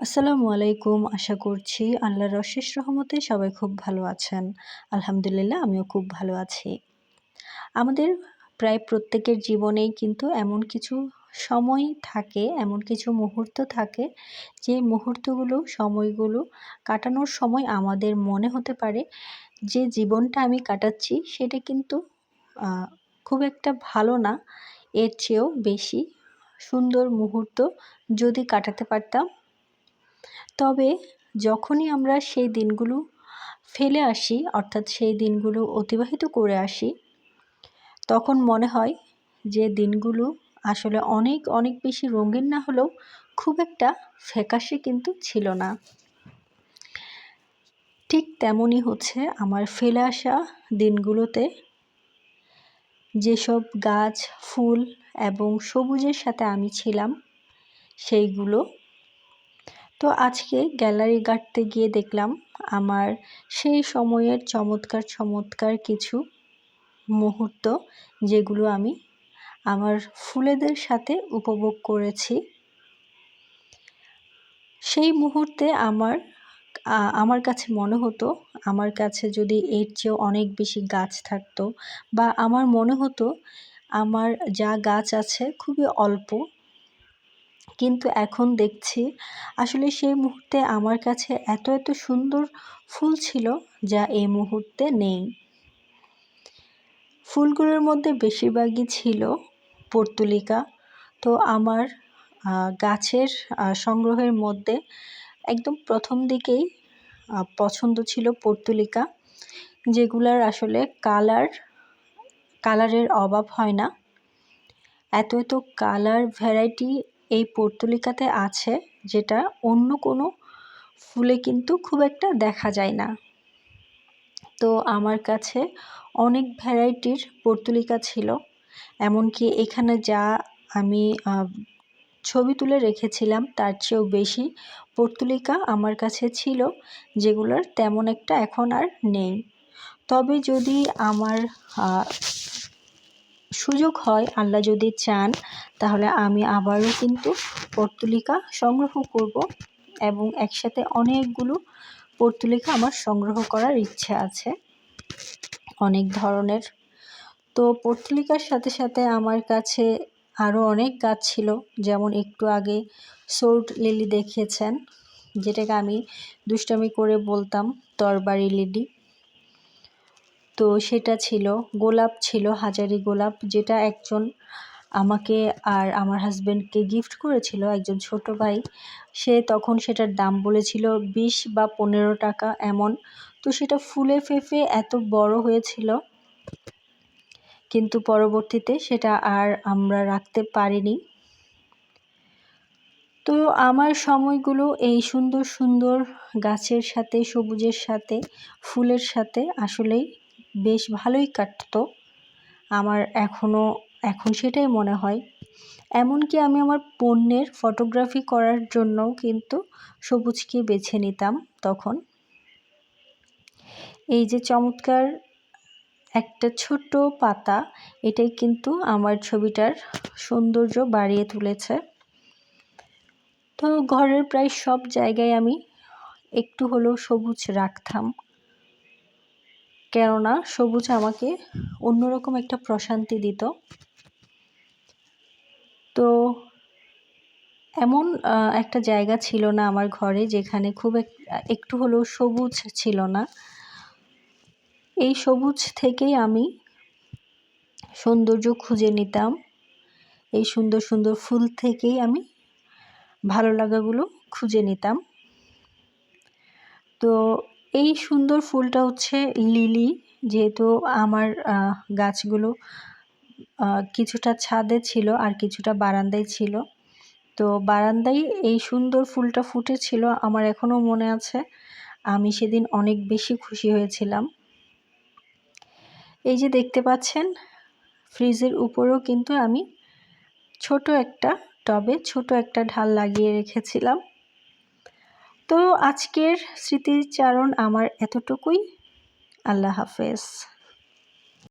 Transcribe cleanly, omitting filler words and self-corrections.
আসসালামু আলাইকুম। আশা করছি আল্লাহর অশেষ রহমতে সবাই খুব ভালো আছেন। আলহামদুলিল্লাহ আমিও খুব ভালো আছি। আমাদের প্রায় প্রত্যেকের জীবনেই কিন্তু এমন কিছু সময় থাকে, এমন কিছু মুহূর্ত থাকে যে মুহূর্তগুলো, সময়গুলো কাটানোর সময় আমাদের মনে হতে পারে যে জীবনটা আমি কাটাচ্ছি সেটা কিন্তু আ খুব একটা ভালো না। এর চেয়েও বেশি সুন্দর মুহূর্ত যদি কাটাতে পারতাম। তবে যখনই আমরা সেই দিনগুলো ফেলে আসি, অর্থাৎ সেই দিনগুলো অতিবাহিত করে আসি, তখন মনে হয় যে দিনগুলো আসলে অনেক অনেক বেশি রঙিন না হলেও খুব একটা ফ্যাকাশে কিন্তু ছিল না। ঠিক তেমনই হচ্ছে আমার ফেলে আসা দিনগুলোতে যেসব গাছ, ফুল এবং সবুজের সাথে আমি ছিলাম সেইগুলো। তো আজকে গ্যালারি ঘাঁটতে গিয়ে দেখলাম আমার সেই সময়ের চমৎকার চমৎকার কিছু মুহূর্ত, যেগুলো আমি আমার ফুলেদের সাথে উপভোগ করেছি। সেই মুহূর্তে আমার কাছে মনে হতো, আমার কাছে যদি এর চেয়েও অনেক বেশি গাছ থাকতো, বা আমার মনে হতো আমার যা গাছ আছে খুবই অল্প, কিন্তু এখন দেখছি আসলে সেই মুহূর্তে আমার কাছে এত এত সুন্দর ফুল ছিল যা এই মুহূর্তে নেই। ফুলগুলোর মধ্যে বেশিরভাগই ছিল পর্তুলিকা। তো আমার গাছের সংগ্রহের মধ্যে একদম প্রথম দিকেই পছন্দ ছিল পর্তুলিকা, যেগুলার আসলে কালারের অভাব হয় না। এত এত কালার ভ্যারাইটি এই পর্তুলিকাতে আছে, যেটা অন্য কোনো ফুলে কিন্তু খুব একটা দেখা যায় না। তো আমার কাছে অনেক ভ্যারাইটির পর্তুলিকা ছিল, এমনকি এখানে যা আমি ছবি তুলে রেখেছিলাম তার চেয়েও বেশি পর্তুলিকা আমার কাছে ছিল, যেগুলোর তেমন একটা এখন আর নেই। তবে যদি আমার সুযোগ হয়, আল্লাহ যদি চান, তাহলে আমি আবারও কিন্তু পর্তুলিকা সংগ্রহ করব এবং একসাথে অনেকগুলো পর্তুলিকা আমার সংগ্রহ করার ইচ্ছে আছে, অনেক ধরনের। তো পর্তুলিকার সাথে সাথে আমার কাছে আরও অনেক গাছ ছিল, যেমন একটু আগে সোর্ট লিলি দেখিয়েছেন, যেটাকে আমি দুষ্টামি করে বলতাম তরবারি লিলি। তো সেটা ছিল, গোলাপ ছিল, হাজারি গোলাপ, যেটা একজন আমাকে আর আমার হাজব্যান্ডকে গিফট করেছিল, একজন ছোট ভাই। সে তখন সেটার দাম বলেছিল 20 বা 15 টাকা এমন। তো সেটা ফুলে ফেঁপে এত বড় হয়েছিল, কিন্তু পরবর্তীতে সেটা আর আমরা রাখতে পারিনি। তো আমার সময়গুলো এই সুন্দর সুন্দর গাছের সাথে, সবুজের সাথে, ফুলের সাথে আসলেই বেশ ভালোই কাটতো। আমার এখন সেটাই মনে হয়। এমনকি আমি আমার পণ্যের ফটোগ্রাফি করার জন্যও কিন্তু সবুজকে বেছে নিতাম তখন। এই যে চমৎকার একটা ছোট্ট পাতা, এটাই কিন্তু আমার ছবিটার সৌন্দর্য বাড়িয়ে তুলেছে। তো ঘরের প্রায় সব জায়গায় আমি একটু হলেও সবুজ রাখতাম, কেননা সবুজ আমাকে অন্যরকম একটা প্রশান্তি দিত। তো এমন একটা জায়গা ছিল না আমার ঘরে যেখানে খুব একটু হলেও সবুজ ছিল না। এই সবুজ থেকেই আমি সৌন্দর্য খুঁজে নিতাম, এই সুন্দর সুন্দর ফুল থেকেই আমি ভালো লাগাগুলো খুঁজে নিতাম। তো এই সুন্দর ফুলটা হচ্ছে লিলি। যেহেতু আমার গাছগুলো কিছুটা ছাদে ছিল আর কিছুটা বারান্দায় ছিল, তো বারান্দায় এই সুন্দর ফুলটা ফুটেছিল। আমার এখনও মনে আছে, আমি সেদিন অনেক বেশি খুশি হয়েছিলাম। এই যে দেখতে পাচ্ছেন, ফ্রিজের উপরেও কিন্তু আমি ছোট একটা টবে ছোট একটা ঢাল লাগিয়ে রেখেছিলাম। তো আজকের স্মৃতিচারণ আমার এতটুকুই। আল্লাহ হাফেজ।